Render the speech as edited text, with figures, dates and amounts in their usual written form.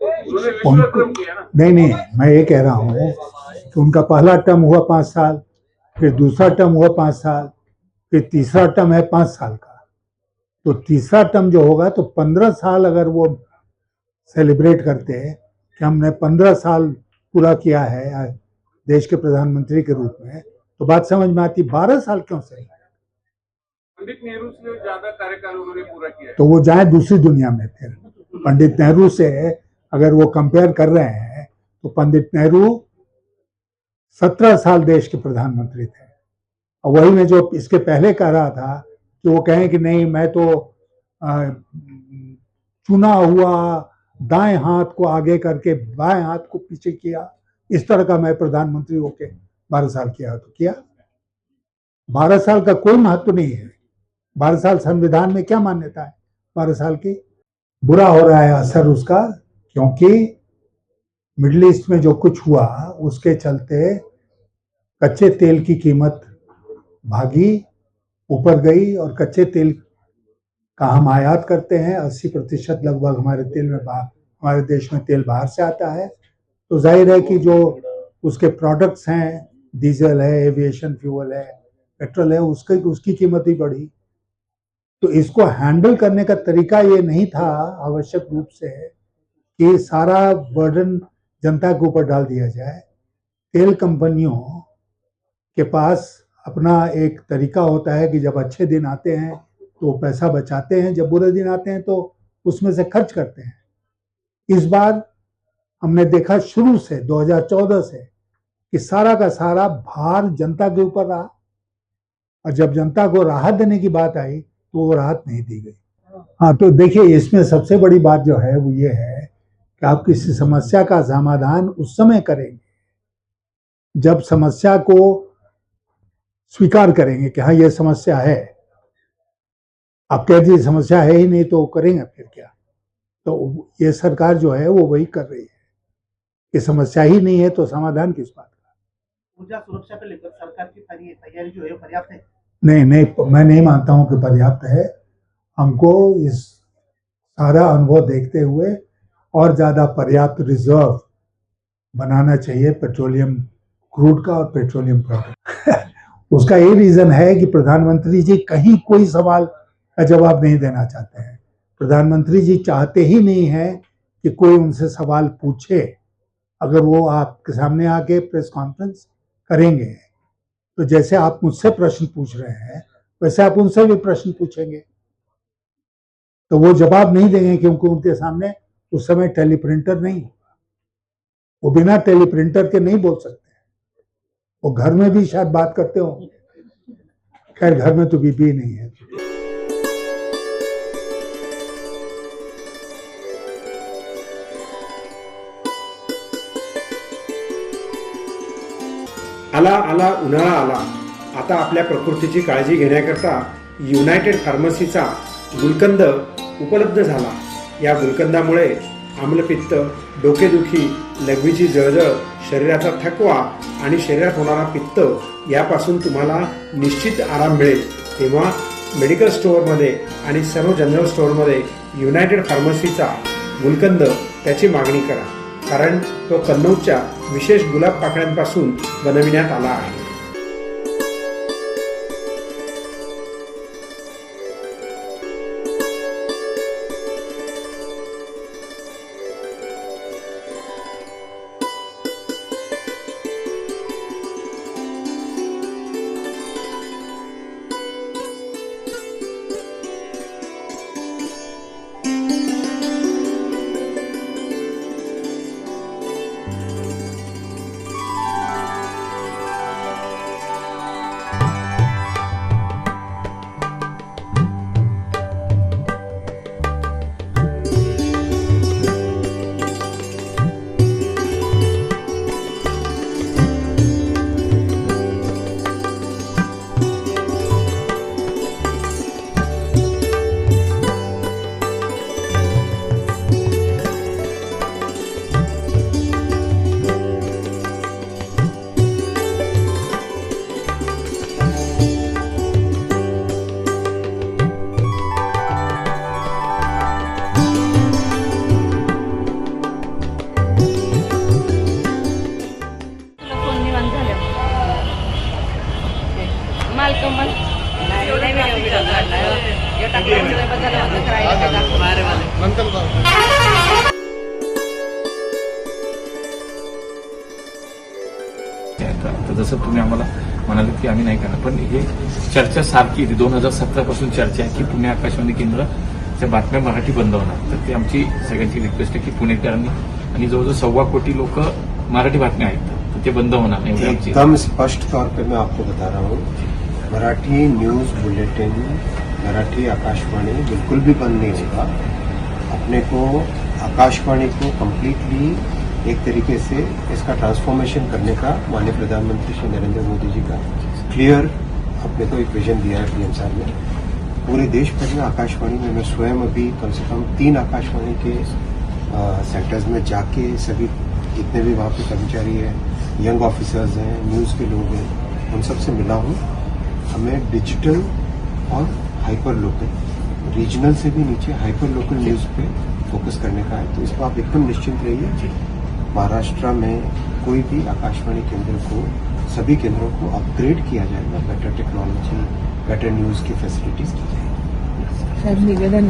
नहीं नहीं, मैं ये कह रहा हूँ कि उनका पहला टर्म हुआ 5 साल, फिर दूसरा टर्म हुआ 5 साल, फिर तीसरा टर्म है 5 साल का। तो तीसरा टर्म जो होगा तो 15 साल अगर वो सेलिब्रेट करते हैं कि हमने 15 साल पूरा किया है देश के प्रधानमंत्री के रूप में, तो बात समझ में आती। 12 साल क्यों सही? पंडित नेहरू से ज्यादा कार्यकाल उन्होंने पूरा किया, तो वो जाए दूसरी दुनिया में। फिर पंडित नेहरू से अगर वो कंपेयर कर रहे हैं तो पंडित नेहरू 17 साल देश के प्रधानमंत्री थे। और वही मैं जो इसके पहले कह रहा था कि वो कहें कि नहीं मैं तो चुना हुआ दाएं हाथ को आगे करके बाएं हाथ को पीछे किया, इस तरह का मैं प्रधानमंत्री होके 12 साल किया। तो किया। 12 साल का कोई महत्व नहीं है। 12 साल संविधान में क्या मान्यता है 12 साल की? बुरा हो रहा है असर उसका, क्योंकि मिडिल ईस्ट में जो कुछ हुआ उसके चलते कच्चे तेल की कीमत भागी, ऊपर गई। और कच्चे तेल का हम आयात करते हैं, 80% लगभग हमारे देश में तेल बाहर से आता है। तो जाहिर है कि जो उसके प्रोडक्ट्स हैं, डीजल है, एविएशन फ्यूल है, पेट्रोल है, उसकी कीमत ही बढ़ी। तो इसको हैंडल करने का तरीका ये नहीं था आवश्यक रूप से कि सारा बर्डन जनता के ऊपर डाल दिया जाए। तेल कंपनियों के पास अपना एक तरीका होता है कि जब अच्छे दिन आते हैं तो पैसा बचाते हैं, जब बुरे दिन आते हैं तो उसमें से खर्च करते हैं। इस बार हमने देखा शुरू से 2014 से कि सारा का सारा भार जनता के ऊपर रहा, और जब जनता को राहत देने की बात आई तो वो राहत नहीं दी गई। हाँ, तो देखिए इसमें सबसे बड़ी बात जो है वो ये है कि आप किसी समस्या का समाधान उस समय करेंगे जब समस्या को स्वीकार करेंगे कि हाँ ये समस्या है। आप कह दीजिए समस्या है ही नहीं तो करेंगे फिर क्या? तो ये सरकार जो है वो वही कर रही है कि समस्या ही नहीं है तो समाधान किस बात का? ऊर्जा सुरक्षा को लेकर सरकार की तैयारी जो है पर्याप्त है? नहीं, मैं नहीं मानता हूँ कि पर्याप्त है। हमको इस सारा अनुभव देखते हुए और ज्यादा पर्याप्त रिजर्व बनाना चाहिए पेट्रोलियम क्रूड का और पेट्रोलियम प्रोडक्ट। उसका ये रीजन है कि प्रधानमंत्री जी कहीं कोई सवाल का जवाब नहीं देना चाहते हैं। प्रधानमंत्री जी चाहते ही नहीं है कि कोई उनसे सवाल पूछे। अगर वो आपके सामने आके प्रेस कॉन्फ्रेंस करेंगे तो जैसे आप मुझसे प्रश्न पूछ रहे हैं वैसे आप उनसे भी प्रश्न पूछेंगे, तो वो जवाब नहीं देंगे क्योंकि उनके सामने उस समय टेलीप्रिंटर नहीं, वो बिना टेलीप्रिंटर के नहीं बोल सकते। वो घर में भी शायद बात करते हो, खैर घर में तो बीबी नहीं है। आला आला उन्हाळा आला, आता आपल्या प्रकृतीची काळजी घेण्याकरता युनायटेड फार्मसीचा गुलकंद उपलब्ध झाला। या गुलकंदामुळे आम्लपित्त, डोकेदुखी, लघवीची जळजळ, शरीराचा थकवा आणि शरीरात होणारा पित्त यापासून तुम्हाला निश्चित आराम मिळेल। तेव्हा मेडिकल स्टोअरमध्ये आणि सर्व जनरल स्टोअरमध्ये युनायटेड फार्मसीचा गुलकंद त्याची मागणी करा, कारण तो कन्नौजच्या विशेष गुलाब पाकळ्यांपासून बनविण्यात आला आहे। तर जसं तुम्ही आम्हाला म्हणाले की आम्ही नाही करणार, पण हे चर्चा सारखी 2017 पासून चर्चा आहे की पुणे आकाशवाणी केंद्राच्या बातम्या मराठी बंद होणार. तर ती आमची सगळ्यांची रिक्वेस्ट आहे की पुणेकरांनी आणि जवळजवळ 1.25 कोटी लोक मराठी बातम्या ऐकतात, तर ते बंद होणार नाही एवढी आमची. एकदम स्पष्ट तौर पे मैं आपको बता रहा हूँ, मराठी न्यूज बुलेटिन, मराठी आकाशवाणी बिल्कुल भी बंद नहीं होगा. अपने को आकाशवाणी को कम्प्लीटली एक तरीके से इसका ट्रांसफॉर्मेशन करने का माननीय प्रधानमंत्री श्री नरेंद्र मोदी जी का क्लियर अपने को एक विजन दिया है पीएम साहब ने. पूरे देश भर में आकाशवाणी में मैं स्वयं अभी कम से कम 3 आकाशवाणी के सेक्टर्स में जाके सभी जितने भी वहाँ पे कर्मचारी हैं, यंग ऑफिसर्स हैं, न्यूज़ के लोग हैं, उन सबसे मिला हूँ. हमें डिजिटल और हाइपर लोकल, रीजनल से भी नीचे हाइपर लोकल न्यूज़ पे फोकस करने का है. तो इस पर आप एकदम निश्चिंत रहिए. महाराष्ट्र में कोई भी आकाशवाणी केंद्र को, सभी केंद्रों को अपग्रेड किया जाएगा, बेटर टेक्नोलॉजी, बेटर न्यूज़ की फैसिलिटीज की जाएगी. साहेब निवेदन